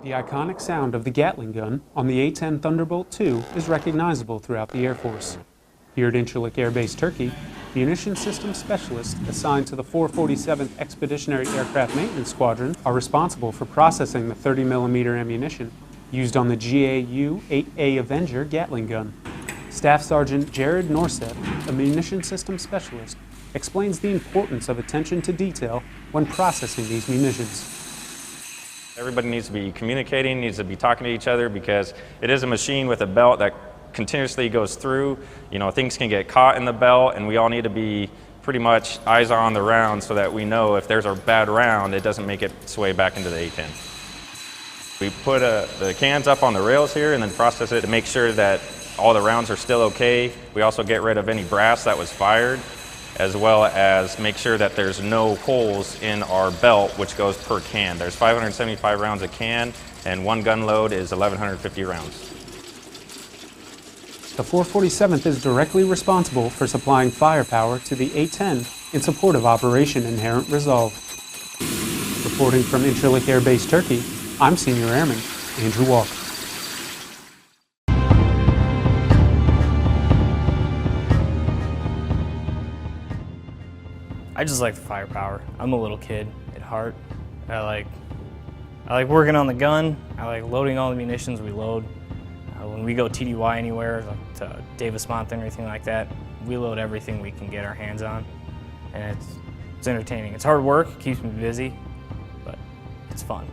The iconic sound of the Gatling gun on the A-10 Thunderbolt II is recognizable throughout the Air Force. Here at Incirlik Air Base, Turkey, munition systems specialists assigned to the 447th Expeditionary Aircraft Maintenance Squadron are responsible for processing the 30mm ammunition used on the GAU-8A Avenger Gatling gun. Staff Sergeant Jared Norseth, a munition systems specialist, explains the importance of attention to detail when processing these munitions. Everybody needs to be communicating, needs to be talking to each other, because it is a machine with a belt that continuously goes through. You know, things can get caught in the belt, and we all need to be pretty much eyes on the round so that we know if there's a bad round, it doesn't make its way back into the A-10. We put the cans up on the rails here and then process it to make sure that all the rounds are still okay. We also get rid of any brass that was fired, as well as make sure that there's no holes in our belt, which goes per can. There's 575 rounds a can, and one gun load is 1,150 rounds. The 447th is directly responsible for supplying firepower to the A-10 in support of Operation Inherent Resolve. Reporting from Incirlik Air Base, Turkey, I'm Senior Airman Andrew Walker. I just like the firepower. I'm a little kid at heart. I like working on the gun. I like loading all the munitions we load. When we go TDY anywhere, like to Davis Monthan or anything like that, we load everything we can get our hands on. And it's entertaining. It's hard work, it keeps me busy, but it's fun.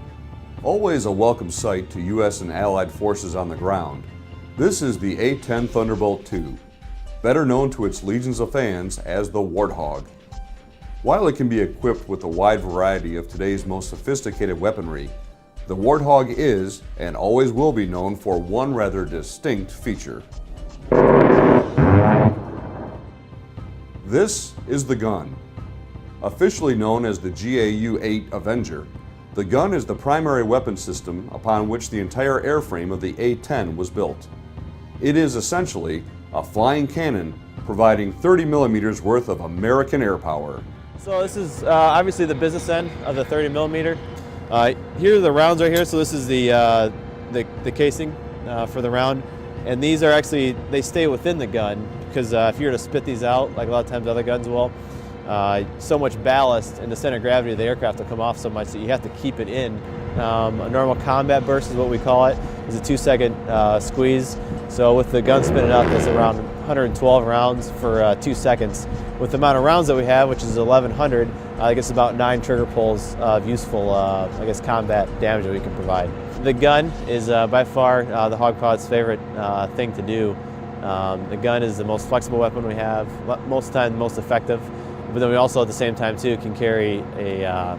Always a welcome sight to U.S. and Allied forces on the ground. This is the A-10 Thunderbolt II, better known to its legions of fans as the Warthog. While it can be equipped with a wide variety of today's most sophisticated weaponry, the Warthog is, and always will be, known for one rather distinct feature. This is the gun. Officially known as the GAU-8 Avenger, the gun is the primary weapon system upon which the entire airframe of the A-10 was built. It is essentially a flying cannon providing 30mm worth of American air power. So this is obviously the business end of the 30mm. Here are the rounds right here. So this is the casing for the round, and these are actually, they stay within the gun, because if you were to spit these out, like a lot of times other guns will, so much ballast and the center of gravity of the aircraft will come off so much that you have to keep it in. A normal combat burst is what we call it. It's a 2-second squeeze. So with the gun spinning out, that's around 112 rounds for 2 seconds. With the amount of rounds that we have, which is 1,100, I guess about 9 trigger pulls of useful, combat damage that we can provide. The gun is by far the Hogpod's favorite thing to do. The gun is the most flexible weapon we have, most of the time the most effective, but then we also at the same time too can carry a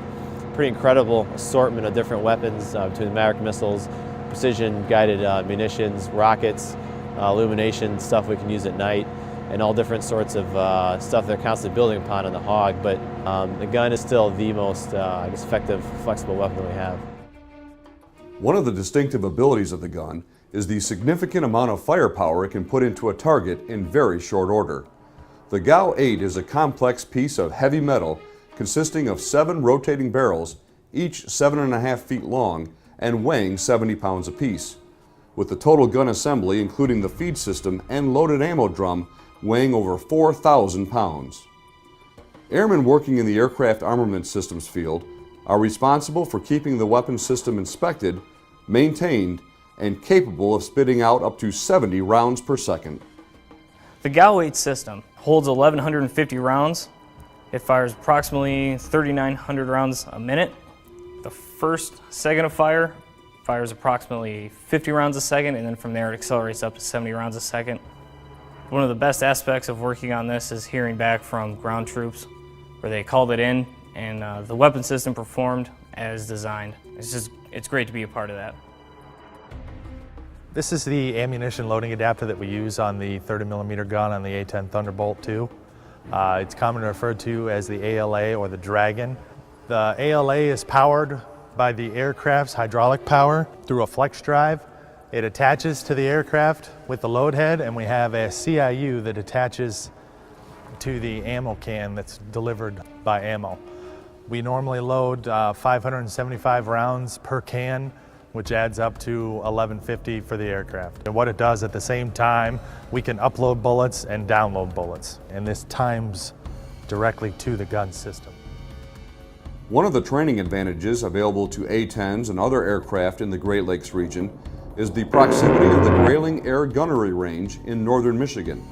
pretty incredible assortment of different weapons between Maverick missiles, precision guided munitions, rockets, illumination, stuff we can use at night, and all different sorts of stuff they're constantly building upon in the Hog. But the gun is still the most effective, flexible weapon that we have. One of the distinctive abilities of the gun is the significant amount of firepower it can put into a target in very short order. The GAU-8 is a complex piece of heavy metal consisting of 7 rotating barrels, each 7.5 feet long and weighing 70 pounds apiece, with the total gun assembly, including the feed system and loaded ammo drum, weighing over 4,000 pounds. Airmen working in the aircraft armament systems field are responsible for keeping the weapon system inspected, maintained, and capable of spitting out up to 70 rounds per second. The GAU-8 system holds 1,150 rounds. It fires approximately 3,900 rounds a minute. The first second of fire fires approximately 50 rounds a second, and then from there it accelerates up to 70 rounds a second. One of the best aspects of working on this is hearing back from ground troops where they called it in and the weapon system performed as designed. It's great to be a part of that. This is the ammunition loading adapter that we use on the 30mm gun on the A-10 Thunderbolt II. It's commonly referred to as the ALA or the Dragon. The ALA is powered by the aircraft's hydraulic power through a flex drive. It attaches to the aircraft with the load head, and we have a CIU that attaches to the ammo can that's delivered by ammo. We normally load 575 rounds per can which adds up to 1150 for the aircraft. And what it does at the same time, we can upload bullets and download bullets, and this times directly to the gun system. One of the training advantages available to A-10s and other aircraft in the Great Lakes region is the proximity of the Grayling Air Gunnery Range in northern Michigan.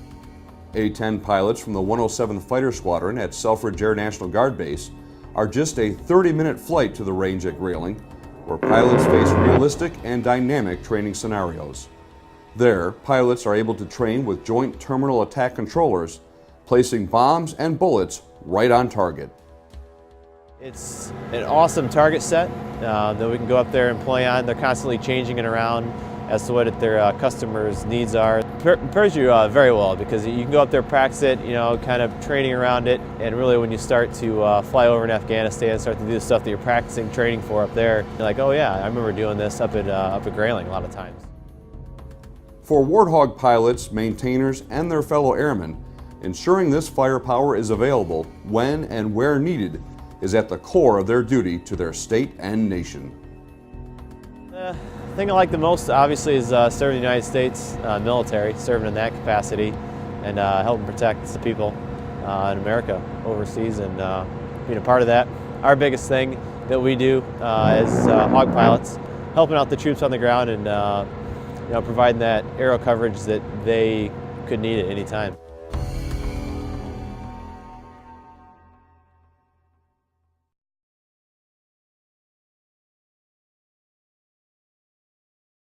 A-10 pilots from the 107th Fighter Squadron at Selfridge Air National Guard Base are just a 30-minute flight to the range at Grayling, where pilots face realistic and dynamic training scenarios. There, pilots are able to train with Joint Terminal Attack Controllers, placing bombs and bullets right on target. It's an awesome target set that we can go up there and play on. They're constantly changing it around as to what their customers' needs are. It prepares you very well because you can go up there, practice it, kind of training around it, and really when you start to fly over in Afghanistan, start to do the stuff that you're practicing training for up there, you're like, oh yeah, I remember doing this up at Grayling a lot of times. For Warthog pilots, maintainers, and their fellow airmen, ensuring this firepower is available when and where needed is at the core of their duty to their state and nation. The thing I like the most, obviously, is serving the United States military, serving in that capacity, and helping protect the people in America overseas, and being a part of that. Our biggest thing that we do as Hog pilots, helping out the troops on the ground and providing that aero coverage that they could need at any time.